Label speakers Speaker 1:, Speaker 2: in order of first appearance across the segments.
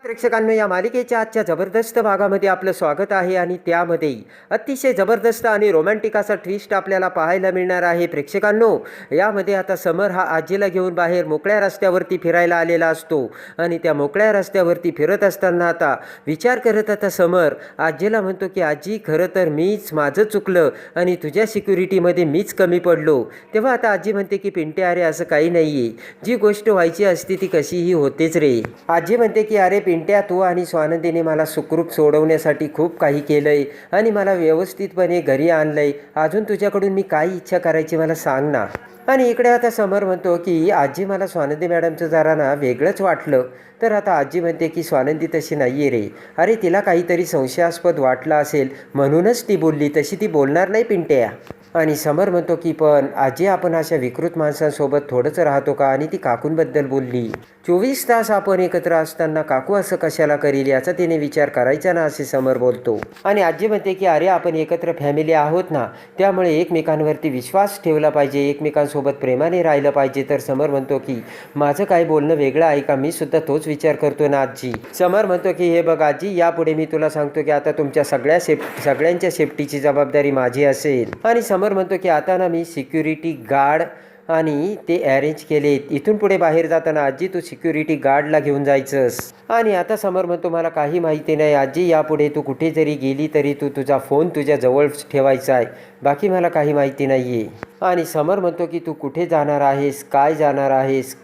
Speaker 1: प्रेक्षकांनो, या मालिकेच्या आजच्या जबरदस्त भागामध्ये आपलं स्वागत आहे आणि त्यामध्ये अतिशय जबरदस्त आणि रोमॅन्टिक असा ट्विस्ट आपल्याला पाहायला मिळणार आहे. प्रेक्षकांनो, यामध्ये आता समर हा आजीला घेऊन बाहेर मोकळ्या रस्त्यावरती फिरायला आलेला असतो आणि त्या मोकळ्या रस्त्यावरती फिरत असताना आता विचार करत आता समर आजीला म्हणतो की आजी, खरं तर माझं चुकलं आणि तुझ्या सिक्युरिटीमध्ये मीच कमी पडलो. तेव्हा आता आजी म्हणते की पिंटे, अरे असं काही नाही आहे, जी गोष्ट व्हायची असते ती कशीही होतेच रे. आजी म्हणते की अरे पिंट्या, तू आणि स्वानंदीने मला सुखरूप सोडवण्यासाठी खूप काही केलंय आणि मला व्यवस्थितपणे घरी आणलंय. अजून तुझ्याकडून मी काय इच्छा करायची मला सांग ना. आणि इकडे आता समर म्हणतो की आजी, मला स्वानंदी मॅडमचं जरा ना वेगळंच वाटलं. तर आता आजी म्हणते की स्वानंदी तशी नाही आहे रे. अरे तिला काहीतरी संशयास्पद वाटलं असेल म्हणूनच ती बोलली, तशी ती बोलणार नाही पिंट्या. आणि समर म्हणतो की पण आजी, आपण अशा विकृत माणसांसोबत थोडंच राहतो का? आणि ती काकूंबद्दल बोलली. 24 तास आपण एकत्र असताना काकू असं कशाला करील याचा तिने विचार करायचा ना, असे समर बोलतो. आणि आजी म्हणते की अरे आपण एकत्र फॅमिली आहोत ना, त्यामुळे एकमेकांवरती विश्वास ठेवला पाहिजे, एकमेकांसोबत प्रेमाने राहिलं पाहिजे. तर समर म्हणतो की माझं काय बोलणं वेगळं आहे का? मी सुद्धा तोच विचार करतो ना आजी. समर म्हणतो की हे बघ आजी, यापुढे मी तुला सांगतो की आता तुमच्या सगळ्यांच्या सेफ्टीची जबाबदारी माझी असेल. आणि समर म्हणतो की आता ना मी सिक्युरिटी गार्ड आणि ते अरेंज केले. इथून पुढे बाहेर जाताना आजी तू सिक्युरिटी गार्डला घेऊन जायचंस. आणि आता समर म्हणतो मला काही माहिती नाही आजी, यापुढे तू कुठे जरी गेली तरी तू तुझा फोन तुझ्या जवळ ठेवायचा आहे, बाकी मला काही माहिती नाही आहे. आणि समर म्हणतो की तू कुठे जाणार आहेस, काय जाणार आहेस,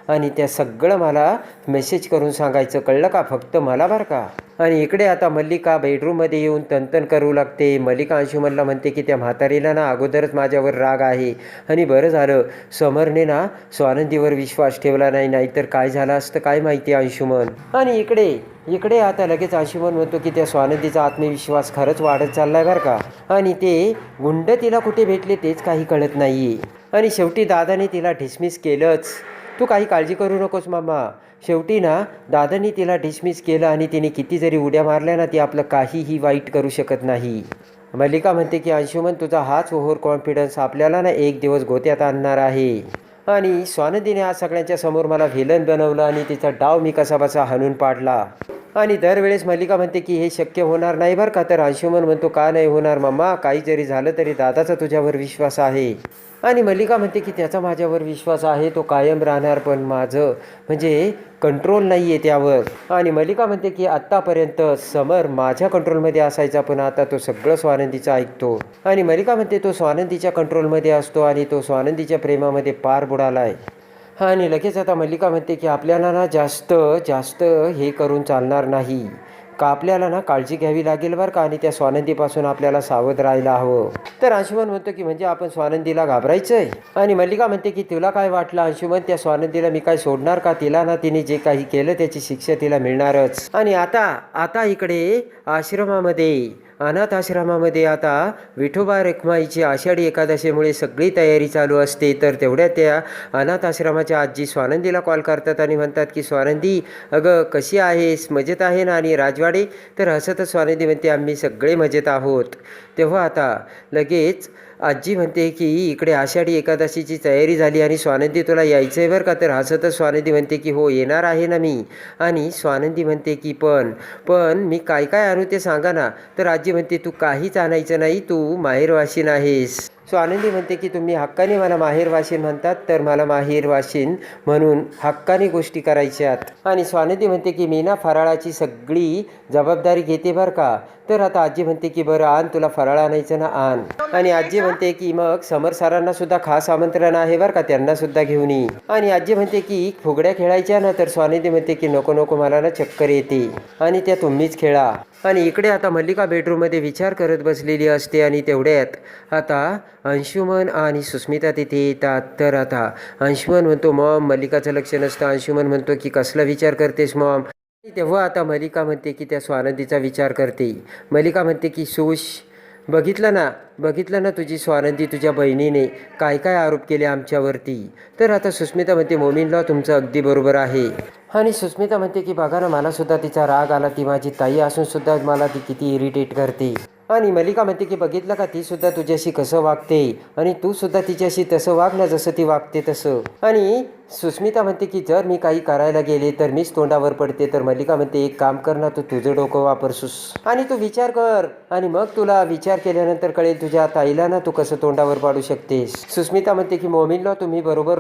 Speaker 1: आणि त्या सगळं मला मेसेज करून सांगायचं, कळलं का? फक्त मला बरं का. आणि इकडे आता मल्लिका बेडरूममध्ये येऊन तनतन करू लागते. मल्लिका अंशुमनला म्हणते की त्या म्हातारीला ना अगोदरच माझ्यावर राग आहे आणि बरं झालं समरने ना स्वानंदीवर विश्वास ठेवला नाही, नाहीतर काय झालं असतं काय माहिती अंशुमन. आणि इकडे आता लगेच अंशुमन म्हणतो की त्या स्वानंदीचा आत्मविश्वास खरंच वाढत चाललाय बरं का. आणि ते गुंड तिला कुठे भेटले तेच काही कळत नाही. आणि शेवटी दादाने तिला डिसमिस केलंच. तू काही काळजी करू नकोस मामा, शेवटी ना दादानी तिला डिसमिस केलं आणि तिने किती जरी उड्या मारल्या ना, ती आपलं काहीही वाईट करू शकत नाही. मल्लिका म्हणते की अंशुमन, तुझा हाच ओव्हर कॉन्फिडन्स आपल्याला ना एक दिवस गोत्यात आणणार आहे. आणि स्वानंदीने आज सगळ्यांच्या समोर मला व्हिलन बनवलं आणि तिचा डाव मी कसाबसा हाणून पाडला. आणि दरवेळेस मल्लिका म्हणते की हे शक्य होणार नाही बरं का. तर अंशुमन म्हणतो का नाही होणार मम्मा, काही जरी झालं तरी दादाचा तुझ्यावर विश्वास आहे. आणि मल्लिका म्हणते की त्याचा माझ्यावर विश्वास आहे, तो कायम राहणार, पण माझं म्हणजे कंट्रोल नाही आहे त्यावर. आणि मल्लिका म्हणते की आत्तापर्यंत समर माझ्या कंट्रोलमध्ये असायचा, पण आता तो सगळं स्वानंदीचं ऐकतो. आणि मल्लिका म्हणते तो स्वानंदीच्या कंट्रोलमध्ये असतो आणि तो स्वानंदीच्या प्रेमामध्ये पार बुडाला आहे. आणि लगेच आता मल्लिका म्हणते की आपल्याला ना जास्त हे करून चालणार नाही का, आपल्याला ना काळजी घ्यावी लागेल बरं का, आणि त्या स्वानंदीपासून आपल्याला सावध राहायला हवं. तर अंशुमन म्हणतो की म्हणजे आपण स्वानंदीला घाबरायचं आहे. आणि मल्लिका म्हणते की तुला काय वाटलं अंशुमन, त्या स्वानंदीला मी काय सोडणार का? तिला ना तिने जे काही केलं त्याची शिक्षा तिला मिळणारच. आणि आता इकडे अनाथ आश्रमामध्ये आता विठोबा रखुमाईची आषाढी एकादशीमुळे सगळी तयारी चालू असते. तर तेवढ्या त्या अनाथ आश्रमाच्या आजी स्वानंदीला कॉल करतात आणि म्हणतात की स्वानंदी, अगं कशी आहेस, मजेत आहे ना? आणि राजवाडे? तर हसतच स्वानंदी म्हणते आम्ही सगळे मजेत आहोत. तेव्हा आता लगेच आजी म्हणते की इकडे आषाढी एकादशीची तयारी झाली आणि स्वानंदी तुला यायचं आहे बरं का. तर हसतच स्वानंदी म्हणते की हो येणार आहे ना मी. आणि स्वानंदी म्हणते की पण मी काय काय आणू ते सांगा ना. तर आजी म्हणते तू काहीच आणायचं नाही, तू माहेरवाशीन आहेस. स्वानंदी म्हणते की तुम्ही हक्काने मला माहेरवाशीन म्हणतात, तर मला माहेरवाशीन म्हणून हक्काने गोष्टी करायच्यात. आणि स्वानंदी म्हणते की मी ना फराळाची सगळी जबाबदारी घेते बरं का. तर आता आजी म्हणते की बरं आण, तुला फराळ आणायचं ना आण. आणि आजी म्हणते की मग समर सरांना सुद्धा खास आमंत्रण आहे बरं का, त्यांना सुद्धा घेऊन ये. आणि आजी म्हणते की फुगड्या खेळायच्या ना. तर स्वानंदी म्हणते की नको मला ना चक्कर येते आणि त्या तुम्हीच खेळा. आणि इकडे आता मल्लिका बेडरूममध्ये विचार करत बसलेली असते आणि तेवढ्यात आता अंशुमन आणि सुस्मिता तिथे येतात. तर आता अंशुमन म्हणतो मॉम, मल्लिकाचं लक्ष नसतं. अंशुमन म्हणतो की कसला विचार करतेस मॉम? तेव्हा आता मल्लिका म्हणते की त्या स्वानंदीचा विचार करते. मल्लिका म्हणते की बघितलं ना तुझी स्वानंदी, तुझ्या बहिणीने काय काय आरोप केले आमच्यावरती. तर आता सुस्मिता म्हणते मोमीनला तुमचं अगदी बरोबर आहे. आणि सुस्मिता म्हणते की बघा ना, मला सुद्धा तिचा राग आला, ती माझी ताई असून सुद्धा मला ती किती इरिटेट करते. आणि मल्लिका म्हणते की बघितलं का, ती सुद्धा तुझ्याशी कसं वागते आणि तू सुद्धा तिच्याशी तसं वाग ना जसं ती वागते तसं. आणि सुस्मिता म्हणते की जर मी काही करायला गेले तर मीच तोंडावर पडते. तर मल्लिका म्हणते एक काम कर ना, तू तुझं डोकं वापरसूस आणि तू विचार कर आणि मग तुला विचार केल्यानंतर कळेल तुझ्या ताईला ना तू कसं तोंडावर पाडू शकतेस. सुस्मिता म्हणते की मोमीनला तुम्ही बरोबर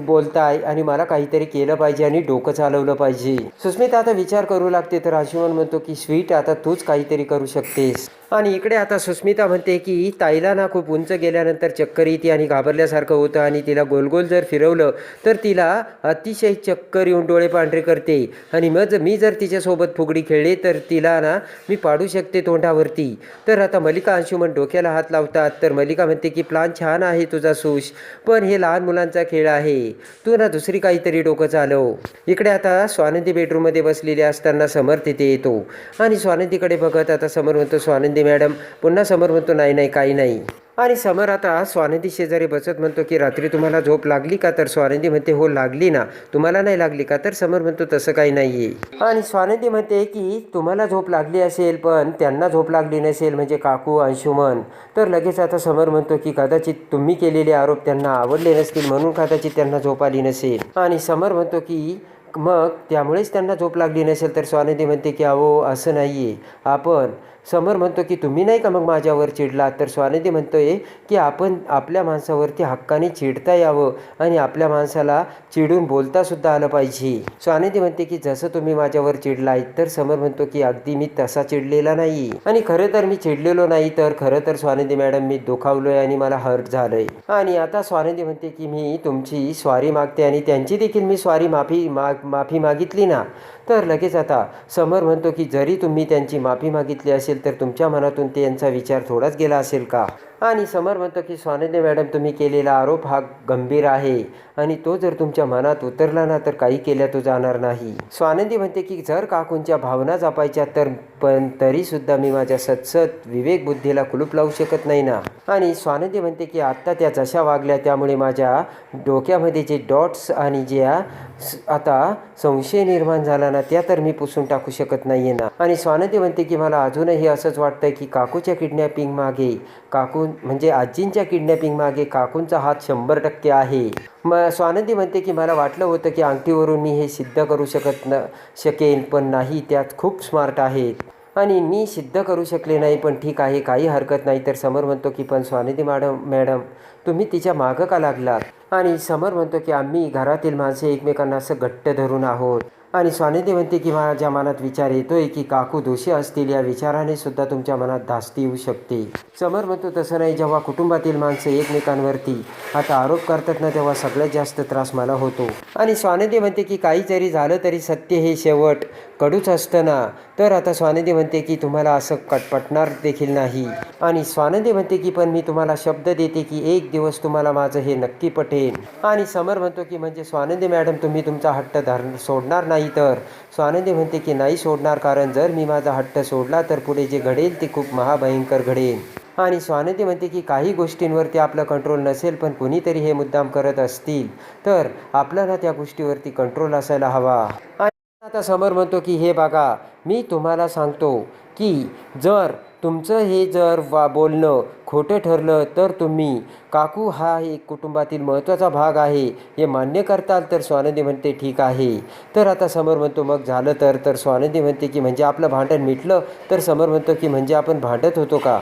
Speaker 1: बोलताय आणि मला काहीतरी केलं पाहिजे आणि डोकं चालवलं पाहिजे. सुस्मिता आता विचार करू लागते. तर अंशुमन म्हणतो की स्वीट आता तूच काहीतरी करू शकतेस. आणि इकडे आता सुस्मिता म्हणते की ताईला ना खूप उंच गेल्यानंतर चक्कर येते आणि घाबरल्यासारखं होतं आणि तिला गोलगोल जर फिरवलं तर तिला अतिशय चक्कर येऊन डोळे पांढरे करते आणि मग मी जर तिच्यासोबत फुगडी खेळले तर तिला ना मी पाडू शकते तोंडावरती. तर आता मल्लिका अंशुमन डोक्याला हात लावतात. तर मल्लिका म्हणते की प्लान छान आहे तुझा सुश, पण हे लहान मुलांचा खेळ आहे, तू ना दुसरी काहीतरी डोकं चालव. इकडे आता स्वानंदी बेडरूममध्ये बसलेली असताना समर तिथे येतो आणि स्वानंदीकडे बघत आता समर म्हणतो स्वानंदी मॅडम. पुन्हा समर म्हणतो नाही नाही काही नाही. आणि समर आता स्वानंदी शेजारी बसत म्हणतो की रात्री तुम्हाला झोप लागली का? तर स्वानंदी म्हणते हो लागली ना, तुम्हाला नाही लागली का? तर समर म्हणतो तसं काही नाही आहे. आणि स्वानंदी म्हणते की तुम्हाला झोप लागली असेल पण त्यांना झोप लागली नसेल, म्हणजे काकू अंशुमन. तर लगेच आता समर म्हणतो की कदाचित तुम्ही केलेले आरोप त्यांना आवडले नसतील म्हणून कदाचित त्यांना झोप आली नसेल. आणि समर म्हणतो की मग त्यामुळेच त्यांना झोप लागली नसेल. तर स्वानंदी म्हणते की अहो असं नाही आहे आपण. समर म्हणतो की तुम्ही नाही का मग माझ्यावर चिडला? तर स्वानंदी म्हणतोय की आपण आपल्या माणसावरती हक्काने चिडता यावं आणि आपल्या माणसाला चिडून बोलतासुद्धा आलं पाहिजे. स्वानंदी म्हणते की जसं तुम्ही माझ्यावर चिडलाय. तर समर म्हणतो की अगदी मी तसा चिडलेला नाही आणि खरं तर मी चिडलेलो नाही, तर खरं तर स्वानंदी मॅडम मी दुखावलोय आणि मला हर्ट झालंय. आणि आता स्वानंदी म्हणते की मी तुमची स्वारी मागते आणि त्यांची देखील मी माफी मागितली ना. तर लगेच आता समर म्हणतो की जरी तुम्ही त्यांची माफी मागितली असेल तर तुमच्या मनातून त्यांचा विचार थोडाच गेला असेल का? आणि समर म्हणतो की स्वानंदी मॅडम तुम्ही केलेला आरोप हा गंभीर आहे आणि तो जर तुमच्या मनात उतरला ना तर काही केल्या तो जाणार नाही. स्वानंदी म्हणते की जर काकूंच्या भावना जपायच्या तर पण तरीसुद्धा मी माझ्या सतसत विवेक बुद्धीला कुलूप लावू शकत नाही ना. आणि स्वानंदी म्हणते की आत्ता त्या जशा वागल्या त्यामुळे माझ्या डोक्यामध्ये जे डॉट्स आणि ज्या आता संशय निर्माण झाला ना त्या तर मी पुसून टाकू शकत नाहीये ना. आणि स्वानंदी म्हणते की मला अजूनही असंच वाटतंय की काकूच्या किडनॅपिंग मागे म्हणजे आजींच्या किडनॅपिंग मागे काकूंचा हात 100% आहे. मग स्वानंदी म्हणते की मला वाटलं होतं की अंगठीवरून मी हे सिद्ध करू शकेन पण नाही, त्यात खूप स्मार्ट आहेत आणि मी सिद्ध करू शकले नाही, पण ठीक आहे काही हरकत नाही. तर समर म्हणतो की पण स्वानंदी मॅडम तुम्ही तिच्या मागं का लागलात? आणि समर म्हणतो की आम्ही घरातील माणसे एकमेकांना असं घट्ट धरून आहोत. आणि स्वानंदी म्हणते की माझ्या मनात विचार येतोय की काकू दोषी असतील, या विचाराने सुद्धा तुमच्या मनात धास्ती येऊ शकते. समर म्हणतो तसं नाही, जेव्हा कुटुंबातील माणसं एकमेकांवरती आता आरोप करतात ना तेव्हा सगळ्यात जास्त त्रास मला होतो. आणि स्वानंदी म्हणते की काही जरी झालं तरी सत्य हे शेवट कडूच असतं ना. तर आता स्वानंदी म्हणते की तुम्हाला असं पटणार देखील नाही. आणि स्वानंदी म्हणते की पण मी तुम्हाला शब्द देते की एक दिवस तुम्हाला माझं हे नक्की पटेल. आणि समर म्हणतो की म्हणजे स्वानंदी मॅडम तुम्ही तुमचा हट्ट सोडणार नाही? तर स्वानंदी म्हणते की नाही सोडणार, कारण जर मी माझा हट्ट सोडला तर पुढे जे घडेल ते खूप महाभयंकर घडेल. आणि स्वानंदी म्हणते की काही गोष्टींवरती आपलं कंट्रोल नसेल पण कुणीतरी हे मुद्दाम करत असतील तर आपल्याला त्या गोष्टीवरती कंट्रोल असायला हवा. आता समर म्हणतो की हे बघा मी तुम्हाला सांगतो की जर तुमचं हे जर बोलणं खोटं ठरलं तर तुम्ही काकू हा एक कुटुंबातील महत्त्वाचा भाग आहे हे मान्य करताल? तर स्वानंदी म्हणते ठीक आहे. तर आता समर म्हणतो मग झालं तर स्वानंदी म्हणते की म्हणजे आपलं भांडण मिटलं? तर समर म्हणतो की म्हणजे आपण भांडत होतो का?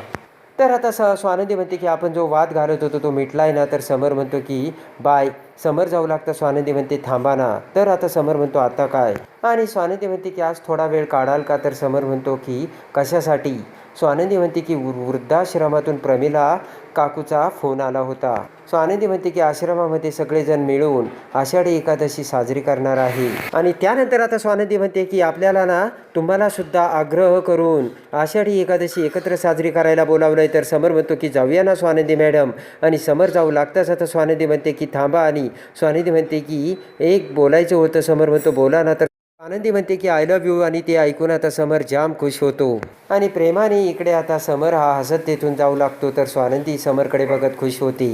Speaker 1: तर आता स्वानंदी म्हणते की आपण जो वाद घालत होतो तो मिटलाय ना. तर समर म्हणतो की बाय. समर जाऊ लागतं. स्वानंदी म्हणते थांबा ना. तर आता समर म्हणतो आता काय? आणि स्वानंदी म्हणते की आज थोडा वेळ काढाल का? तर समर म्हणतो की कशासाठी? स्वानंदी म्हणते की वृद्धाश्रमातून प्रमिला काकूचा फोन आला होता. स्वानंदी म्हणते की आश्रमामध्ये सगळेजण मिळून आषाढी एकादशी साजरी करणार आहे. आणि त्यानंतर आता स्वानंदी म्हणते की आपल्याला ना तुम्हाला सुद्धा आग्रह करून आषाढी एकादशी एकत्र साजरी करायला बोलावलंय. तर समर म्हणतो की जाऊया ना स्वानंदी मॅडम. आणि समर जाऊ लागताच आता स्वानंदी म्हणते की थांबा. आणि स्वानंदी म्हणते की एक बोलायचं होतं. समर म्हणतो बोला ना. तर स्वानंदी म्हणते की आय लव्ह यू. आणि ते ऐकून आता समर जाम खुश होतो आणि प्रेमाने इकडे आता समर हा हसत तेथून जाऊ लागतो. तर स्वानंदी समरकडे बघत खुश होती.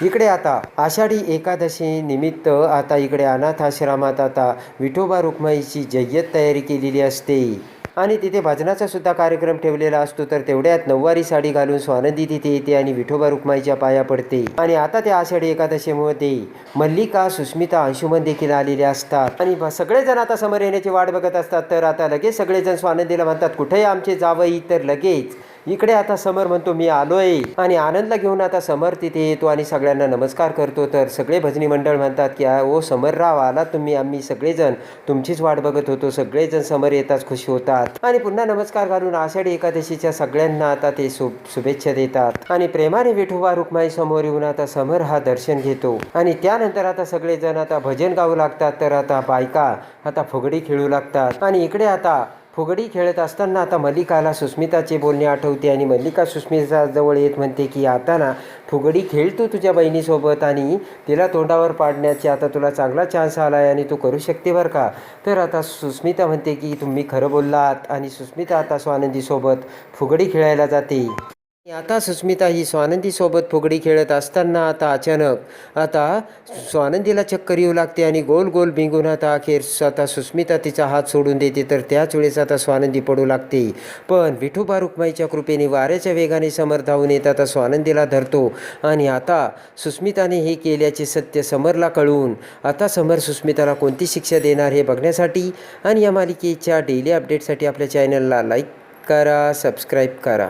Speaker 1: इकडे आता आषाढी एकादशी निमित्त आता इकडे अनाथ आश्रमात आता विठोबा रुक्माईची जय्यत तयारी केलेली असते. आणि तिथे भजनाचा सुद्धा कार्यक्रम ठेवलेला असतो. तर तेवढ्यात नऊवारी साडी घालून स्वानंदी तिथे येते आणि विठोबा रुक्माईच्या पाया पडते. आणि आता त्या आषाढी एकादशीमध्ये मल्लिका, सुस्मिता, अंशुमन देखील आलेले असतात आणि सगळेजण आता समर येण्याची वाट बघत असतात. तर आता लगेच सगळेजण स्वानंदीला म्हणतात, कुठे आमचे जावई? तर लगेच इकडे आता समर म्हणतो, मी आलोय. आणि आनंदला घेऊन आता समर तिथे येतो आणि सगळ्यांना नमस्कार करतो. तर सगळे भजनी मंडळ म्हणतात की ओ समरराव, आला तुम्ही, आम्ही सगळेजण तुमचीच वाट बघत होतो. सगळेजण समर येताच खुशी होतात आणि पुन्हा नमस्कार घालून आषाढी एकादशीच्या सगळ्यांना आता ते शुभेच्छा देतात आणि प्रेमाने विठोबा रुक्माई समोर येऊन आता समर हा दर्शन घेतो. आणि त्यानंतर आता सगळेजण आता भजन गाऊ लागतात. तर आता बायका आता फुगडी खेळू लागतात आणि इकडे आता फुगडी खेळत असताना आता मल्लिकाला सुस्मिताचे बोलणे आठवते आणि मल्लिका सुस्मिता जवळ येत म्हणते की आता ना फुगडी खेळ तू तुझ्या बहिणीसोबत आणि तिला तोंडावर पाडण्याची आता तुला चांगला चान्स आला आहे आणि तू करू शकते बरं का. तर आता सुस्मिता म्हणते की तुम्ही खरं बोललात आणि सुस्मिता आता स्वानंदीसोबत फुगडी खेळायला जाते. आता सुस्मिता ही स्वानंदीसोबत फुगडी खेळत असताना आता अचानक आता स्वानंदीला चक्कर येऊ लागते आणि गोल गोल भिंगून आता अखेर आता सुस्मिता तिचा हात सोडून देते. तर त्याच वेळेस आता स्वानंदी पडू लागते. पण विठोबा रुक्माईच्या कृपेने वाऱ्याच्या वेगाने समर धावून येत आता स्वानंदीला धरतो आणि आता सुस्मिताने हे केल्याचे सत्य समरला कळून आता समर सुस्मिताला कोणती शिक्षा देणार हे बघण्यासाठी आणि या मालिकेच्या डेली अपडेटसाठी आपल्या चॅनलला लाईक करा, सबस्क्राईब करा.